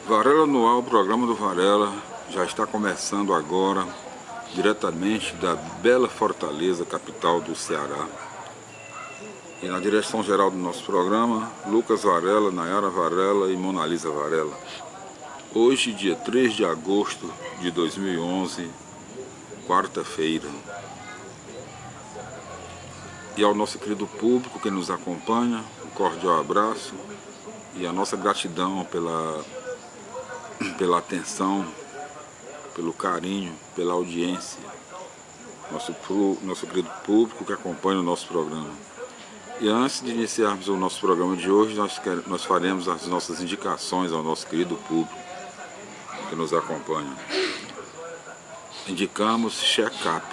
Varela no ar, o programa do Varela já está começando agora, diretamente da bela Fortaleza, capital do Ceará. E na direção geral do nosso programa, Lucas Varela, Nayara Varela e Monalisa Varela. Hoje, dia 3 de agosto de 2011, quarta-feira. E ao nosso querido público que nos acompanha, um cordial abraço e a nossa gratidão pela atenção, pelo carinho, pela audiência, nosso querido público que acompanha o nosso programa. E antes de iniciarmos o nosso programa de hoje, nós faremos as nossas indicações ao nosso querido público que nos acompanha. Indicamos Check-up,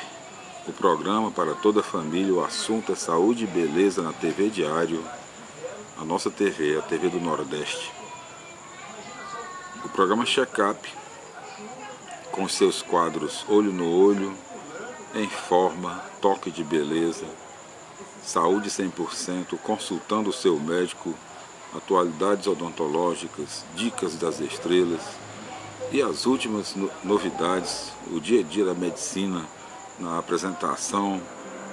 o programa para toda a família. O assunto é saúde e beleza na TV Diário, a nossa TV, a TV do Nordeste. O programa Check-up, com seus quadros Olho no Olho, Em Forma, Toque de Beleza, Saúde 100%, consultando o seu médico, atualidades odontológicas, dicas das estrelas e as últimas novidades, o dia a dia da medicina, na apresentação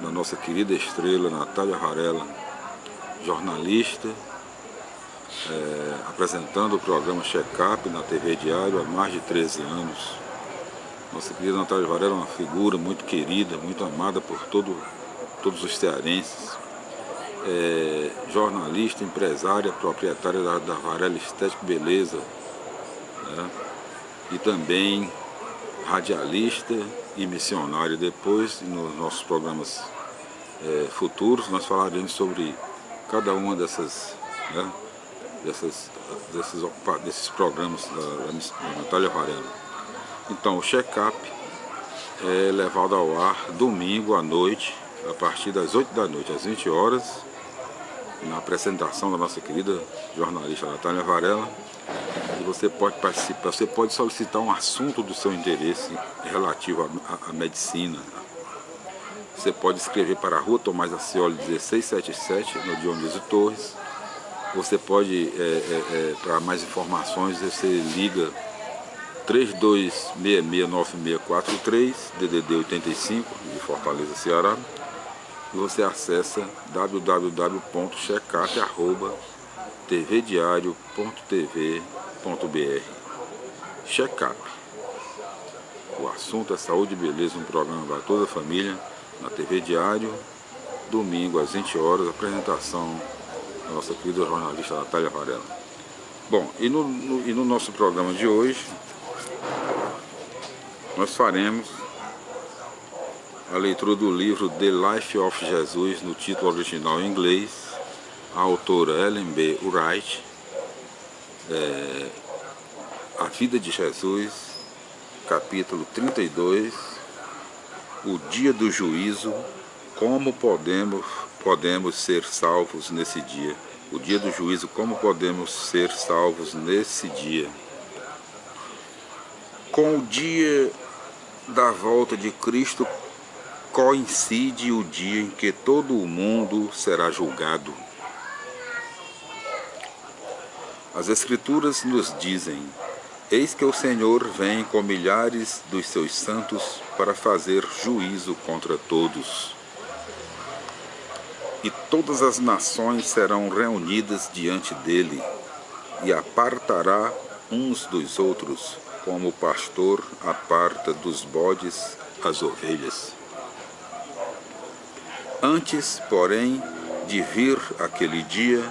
da nossa querida estrela Natália Varela, jornalista, apresentando o programa Check-up na TV Diário há mais de 13 anos. Nossa querida Natália Varela é uma figura muito querida, muito amada por todos os cearenses. Jornalista, empresária, proprietária da Varela Estética e Beleza, né? E também radialista e missionária. Depois, nos nossos programas futuros, nós falaremos sobre cada uma desses programas da Natália Varela. Então, o Check-up é levado ao ar domingo à noite, a partir das 8 da noite, às 20 horas, na apresentação da nossa querida jornalista Natália Varela. E você pode participar, você pode solicitar um assunto do seu interesse relativo à medicina. Você pode escrever para a Rua Tomás Acioli 1677, no Dionísio Torres. Você pode, para mais informações, você liga 32669643, DDD 85, de Fortaleza, Ceará. E você acessa www.checkap@tvdiario.tv.br. Check-up. O assunto é saúde e beleza, um programa para toda a família, na TV Diário, domingo às 20 horas, apresentação da nossa querida jornalista Natália Varela. Bom, e no nosso programa de hoje, nós faremos a leitura do livro The Life of Jesus, no título original em inglês, a autora Ellen B. White, A Vida de Jesus, capítulo 32, O Dia do Juízo, como podemos ser salvos nesse dia. O dia do juízo, como podemos ser salvos nesse dia. Com o dia da volta de Cristo coincide o dia em que todo o mundo será julgado. As Escrituras nos dizem: eis que o Senhor vem com milhares dos seus santos para fazer juízo contra todos. E todas as nações serão reunidas diante dele, e apartará uns dos outros, como o pastor aparta dos bodes as ovelhas. Antes, porém, de vir aquele dia,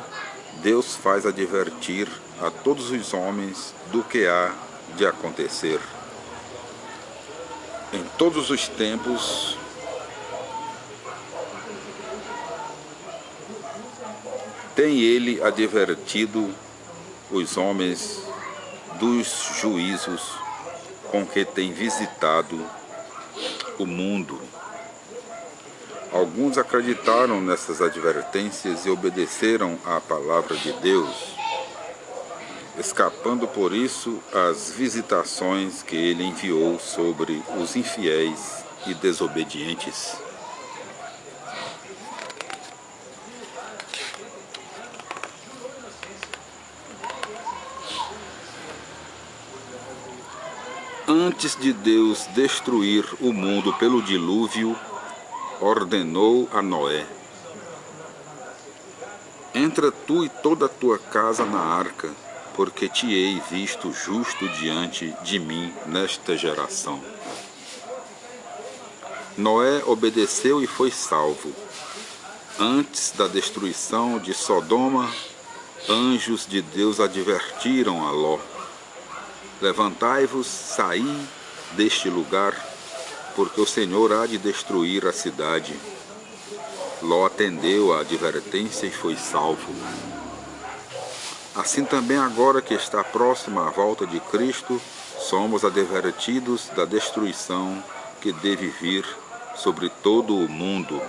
Deus faz advertir a todos os homens do que há de acontecer. Em todos os tempos, tem ele advertido os homens dos juízos com que tem visitado o mundo. Alguns acreditaram nessas advertências e obedeceram à palavra de Deus, escapando por isso às visitações que ele enviou sobre os infiéis e desobedientes. Antes de Deus destruir o mundo pelo dilúvio, ordenou a Noé: entra tu e toda a tua casa na arca, porque te hei visto justo diante de mim nesta geração. Noé obedeceu e foi salvo. Antes da destruição de Sodoma, anjos de Deus advertiram a Ló: levantai-vos, saí deste lugar, porque o Senhor há de destruir a cidade. Ló atendeu à advertência e foi salvo. Assim também agora que está próxima a volta de Cristo, somos advertidos da destruição que deve vir sobre todo o mundo.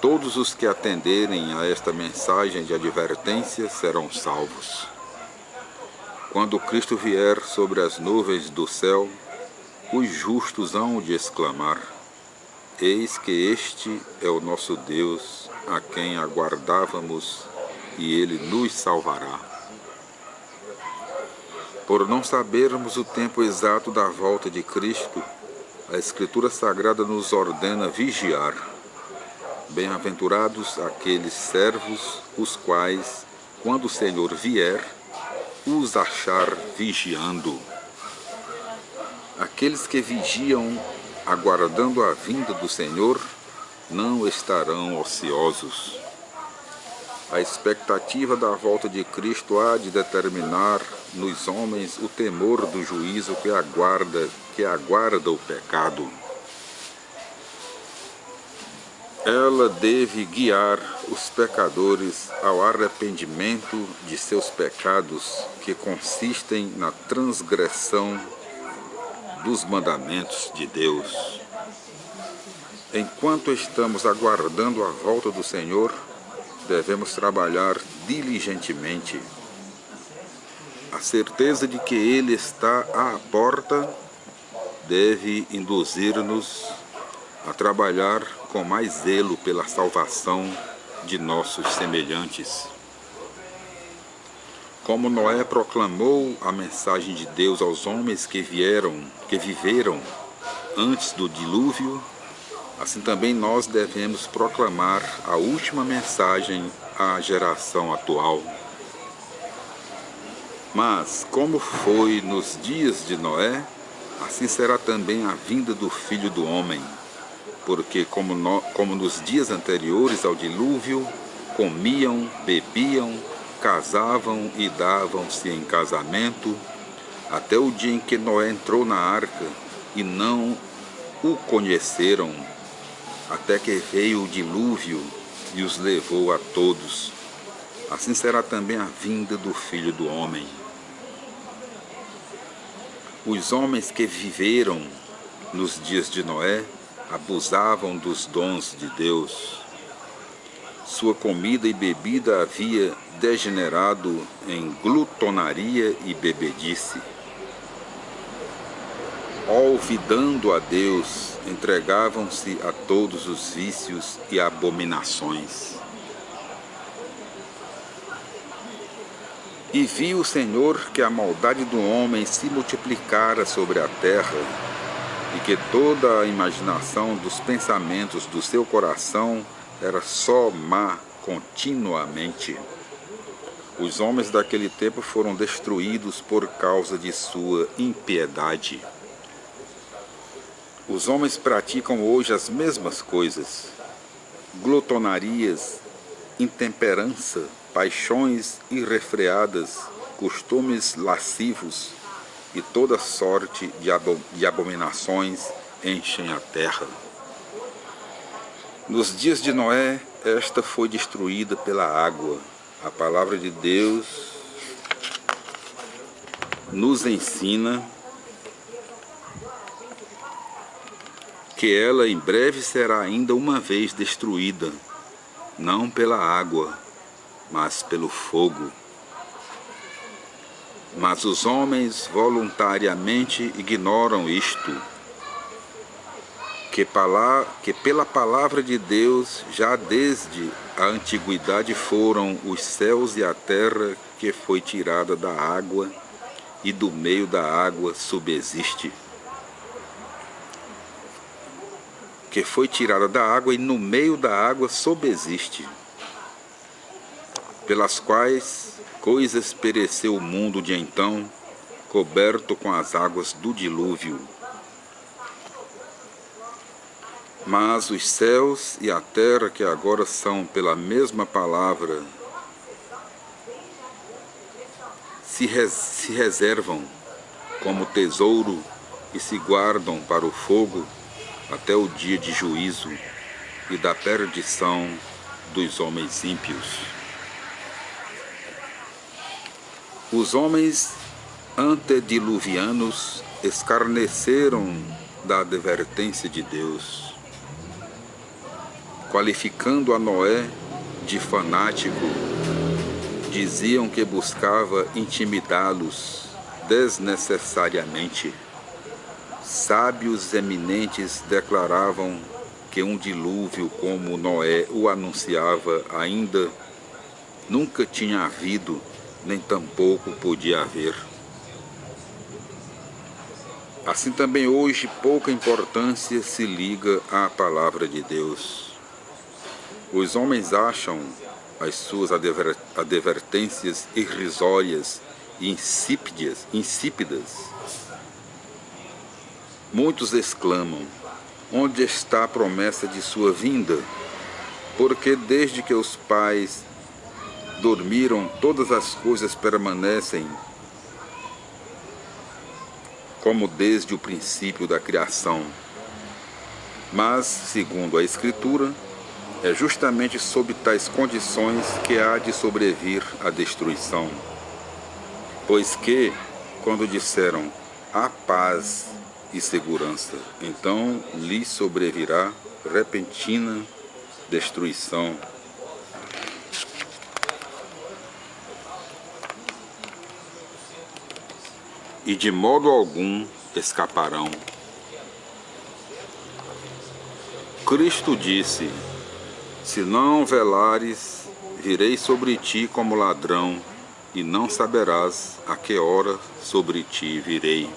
Todos os que atenderem a esta mensagem de advertência serão salvos. Quando Cristo vier sobre as nuvens do céu, os justos hão de exclamar: eis que este é o nosso Deus, a quem aguardávamos, e Ele nos salvará. Por não sabermos o tempo exato da volta de Cristo, a Escritura Sagrada nos ordena vigiar. Bem-aventurados aqueles servos, os quais, quando o Senhor vier, os achar vigiando. Aqueles que vigiam, aguardando a vinda do Senhor, não estarão ociosos. A expectativa da volta de Cristo há de determinar nos homens o temor do juízo que aguarda o pecado. Ela deve guiar os pecadores ao arrependimento de seus pecados, que consistem na transgressão dos mandamentos de Deus. Enquanto estamos aguardando a volta do Senhor, devemos trabalhar diligentemente. A certeza de que Ele está à porta deve induzir-nos a trabalhar com mais zelo pela salvação de nossos semelhantes. Como Noé proclamou a mensagem de Deus aos homens que viveram antes do dilúvio, assim também nós devemos proclamar a última mensagem à geração atual. Mas, como foi nos dias de Noé, assim será também a vinda do Filho do Homem. Porque como nos dias anteriores ao dilúvio, comiam, bebiam, casavam e davam-se em casamento, até o dia em que Noé entrou na arca, e não o conheceram, até que veio o dilúvio e os levou a todos. Assim será também a vinda do Filho do Homem. Os homens que viveram nos dias de Noé abusavam dos dons de Deus. Sua comida e bebida havia degenerado em glutonaria e bebedice. Olvidando a Deus, entregavam-se a todos os vícios e abominações. E viu o Senhor que a maldade do homem se multiplicara sobre a terra, e que toda a imaginação dos pensamentos do seu coração era só má continuamente. Os homens daquele tempo foram destruídos por causa de sua impiedade. Os homens praticam hoje as mesmas coisas: glutonarias, intemperança, paixões irrefreadas, costumes lascivos e toda sorte de abominações enchem a terra. Nos dias de Noé, esta foi destruída pela água. A palavra de Deus nos ensina que ela em breve será ainda uma vez destruída, não pela água, mas pelo fogo. Mas os homens voluntariamente ignoram isto, que pela palavra de Deus, já desde a antiguidade foram os céus e a terra que foi tirada da água e do meio da água subsiste. Que foi tirada da água e no meio da água subsiste, pelas quais coisas pereceu o mundo de então, coberto com as águas do dilúvio. Mas os céus e a terra, que agora são pela mesma palavra, se reservam como tesouro e se guardam para o fogo até o dia de juízo e da perdição dos homens ímpios. Os homens antediluvianos escarneceram da advertência de Deus, qualificando a Noé de fanático. Diziam que buscava intimidá-los desnecessariamente. Sábios eminentes declaravam que um dilúvio como Noé o anunciava ainda nunca tinha havido, nem tampouco podia haver. Assim também hoje pouca importância se liga à palavra de Deus. Os homens acham as suas advertências irrisórias e insípidas. Muitos exclamam: onde está a promessa de sua vinda? Porque desde que os pais dormiram, todas as coisas permanecem como desde o princípio da criação. Mas, segundo a Escritura, é justamente sob tais condições que há de sobrevir a destruição. Pois que, quando disseram há paz e segurança, então lhe sobrevirá repentina destruição. E de modo algum escaparão. Cristo disse: se não velares, virei sobre ti como ladrão, e não saberás a que hora sobre ti virei.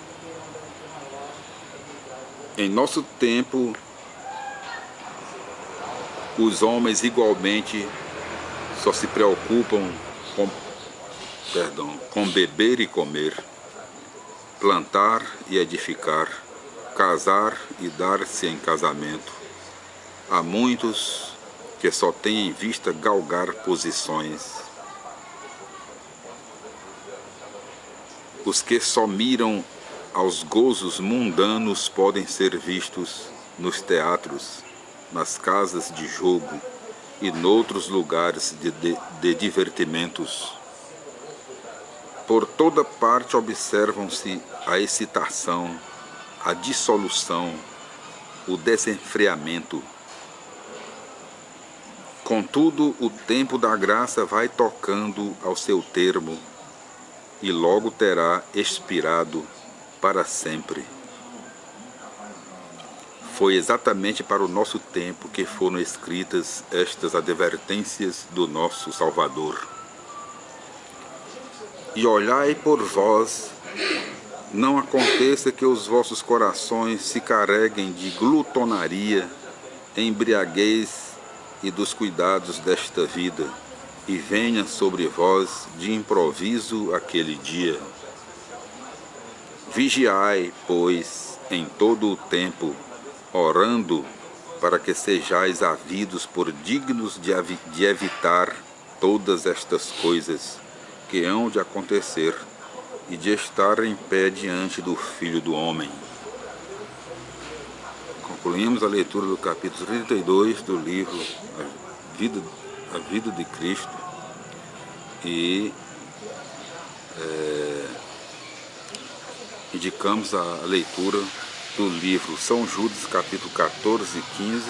Em nosso tempo, os homens igualmente só se preocupam com beber e comer, plantar e edificar, casar e dar-se em casamento. Há muitos que só têm em vista galgar posições. Os que só miram aos gozos mundanos podem ser vistos nos teatros, nas casas de jogo e noutros lugares de divertimentos. Por toda parte observam-se a excitação, a dissolução, o desenfreamento. Contudo, o tempo da graça vai tocando ao seu termo e logo terá expirado para sempre. Foi exatamente para o nosso tempo que foram escritas estas advertências do nosso Salvador. E olhai por vós, não aconteça que os vossos corações se carreguem de glutonaria, embriaguez e dos cuidados desta vida, e venha sobre vós de improviso aquele dia. Vigiai, pois, em todo o tempo, orando para que sejais havidos por dignos de evitar todas estas coisas que hão de acontecer e de estar em pé diante do Filho do Homem. Concluímos a leitura do capítulo 32 do livro A Vida de Cristo e indicamos a leitura do livro São Judas, capítulo 14 e 15,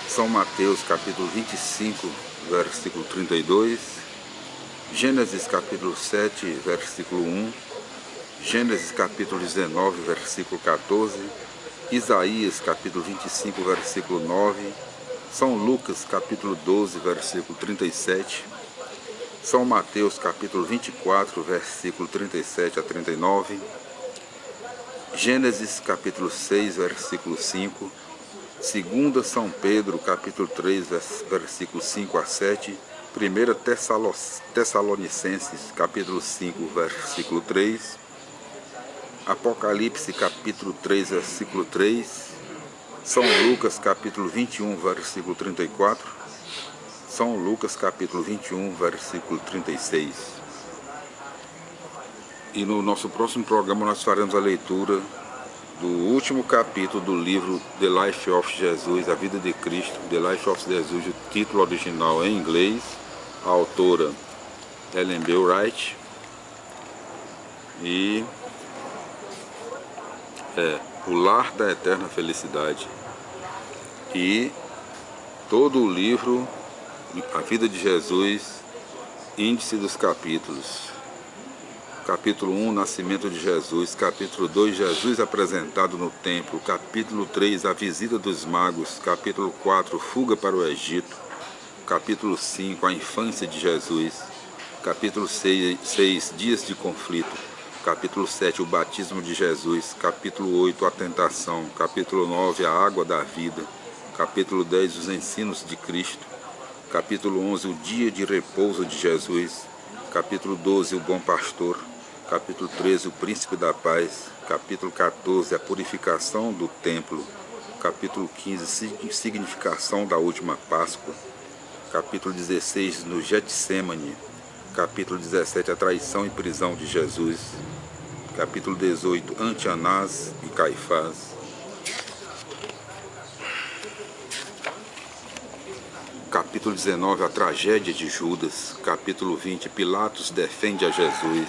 São Mateus, capítulo 25, versículo 32, Gênesis, capítulo 7, versículo 1, Gênesis, capítulo 19, versículo 14, Isaías, capítulo 25, versículo 9, São Lucas, capítulo 12, versículo 37, São Mateus capítulo 24, versículo 37 a 39, Gênesis capítulo 6, versículo 5, 2 São Pedro capítulo 3, versículo 5 a 7, 1 Tessalonicenses capítulo 5, versículo 3, Apocalipse capítulo 3, versículo 3, São Lucas capítulo 21, versículo 34, São Lucas capítulo 21, versículo 36. E no nosso próximo programa nós faremos a leitura do último capítulo do livro The Life of Jesus, A Vida de Cristo, The Life of Jesus, o título original em inglês, a autora Ellen B. White, e O Lar da Eterna Felicidade. E todo o livro A Vida de Jesus, índice dos capítulos. Capítulo 1, Nascimento de Jesus. Capítulo 2, Jesus apresentado no templo. Capítulo 3, A Visita dos Magos. Capítulo 4, Fuga para o Egito. Capítulo 5, A Infância de Jesus. Capítulo 6, Dias de Conflito. Capítulo 7, O Batismo de Jesus. Capítulo 8, A Tentação. Capítulo 9, A Água da Vida. Capítulo 10, Os Ensinos de Cristo. Capítulo 11, O Dia de Repouso de Jesus. Capítulo 12, O Bom Pastor. Capítulo 13, O Príncipe da Paz. Capítulo 14, A Purificação do Templo. Capítulo 15, Significação da Última Páscoa. Capítulo 16, No Getsemane. Capítulo 17, A Traição e Prisão de Jesus. Capítulo 18, Ante Anás e Caifás. Capítulo 19, A Tragédia de Judas. Capítulo 20, Pilatos defende a Jesus.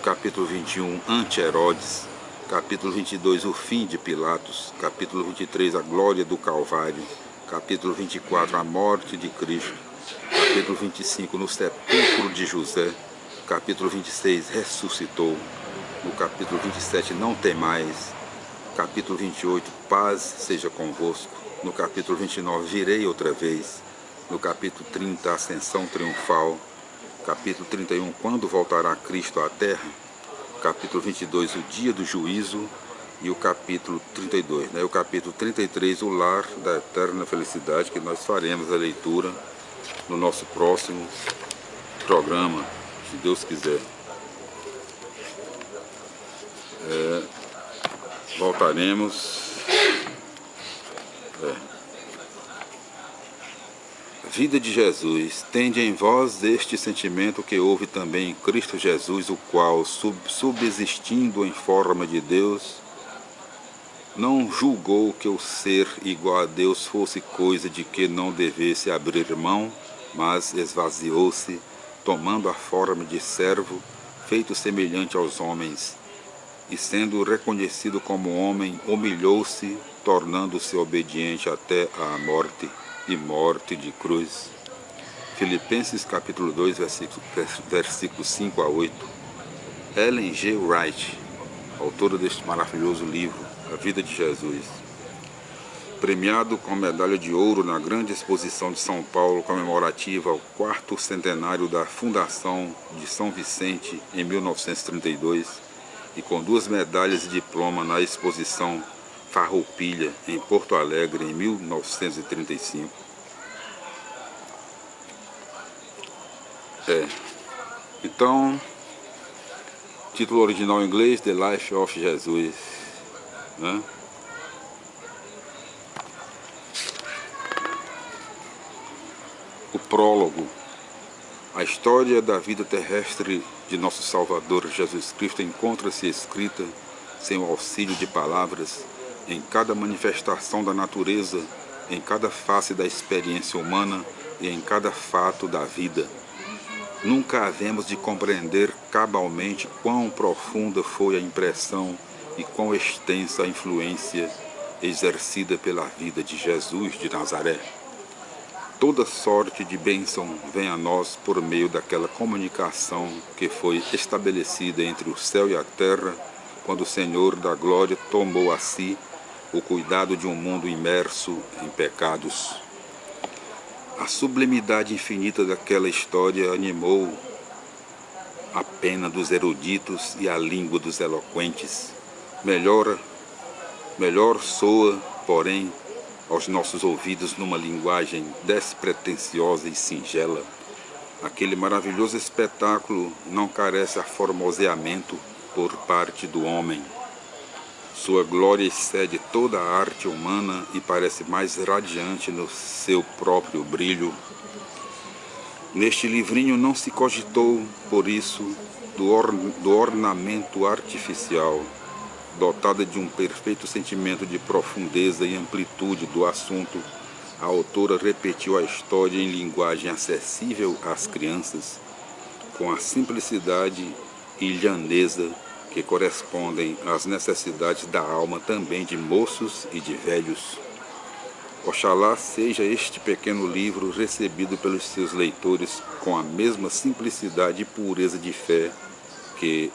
Capítulo 21, Ante Herodes. Capítulo 22, O Fim de Pilatos. Capítulo 23, A Glória do Calvário. Capítulo 24, A Morte de Cristo. Capítulo 25, No Sepulcro de José. Capítulo 26, Ressuscitou. No capítulo 27, Não temais. Capítulo 28, Paz seja convosco. No capítulo 29, Virei outra vez. No capítulo 30, Ascensão triunfal. Capítulo 31, Quando voltará Cristo à terra. Capítulo 22, O dia do juízo. E o capítulo 32, o capítulo 33, O lar da eterna felicidade, que nós faremos a leitura no nosso próximo programa, se Deus quiser. Voltaremos. Vida de Jesus, tende em vós este sentimento que houve também em Cristo Jesus, o qual, subsistindo em forma de Deus, não julgou que o ser igual a Deus fosse coisa de que não devesse abrir mão, mas esvaziou-se, tomando a forma de servo, feito semelhante aos homens, e sendo reconhecido como homem, humilhou-se, tornando-se obediente até à morte, e morte de cruz. Filipenses capítulo 2, versículos 5 a 8. Ellen G. White, autora deste maravilhoso livro, A Vida de Jesus. Premiado com medalha de ouro na grande exposição de São Paulo, comemorativa ao 4º centenário da fundação de São Vicente, em 1932, e com 2 medalhas de diploma na exposição Farroupilha, em Porto Alegre, em 1935. Então, título original em inglês, The Life of Jesus, O prólogo. A história da vida terrestre de nosso Salvador Jesus Cristo encontra-se escrita, sem o auxílio de palavras, em cada manifestação da natureza, em cada face da experiência humana e em cada fato da vida. Nunca havemos de compreender cabalmente quão profunda foi a impressão e quão extensa a influência exercida pela vida de Jesus de Nazaré. Toda sorte de bênção vem a nós por meio daquela comunicação que foi estabelecida entre o céu e a terra, quando o Senhor da Glória tomou a si o cuidado de um mundo imerso em pecados. A sublimidade infinita daquela história animou a pena dos eruditos e a língua dos eloquentes. Melhor soa, porém, aos nossos ouvidos numa linguagem despretensiosa e singela. Aquele maravilhoso espetáculo não carece a formoseamento por parte do homem. Sua glória excede toda a arte humana e parece mais radiante no seu próprio brilho. Neste livrinho não se cogitou, por isso, do ornamento artificial. Dotada de um perfeito sentimento de profundeza e amplitude do assunto, a autora repetiu a história em linguagem acessível às crianças, com a simplicidade e lhaneza que correspondem às necessidades da alma também de moços e de velhos. Oxalá seja este pequeno livro recebido pelos seus leitores com a mesma simplicidade e pureza de fé que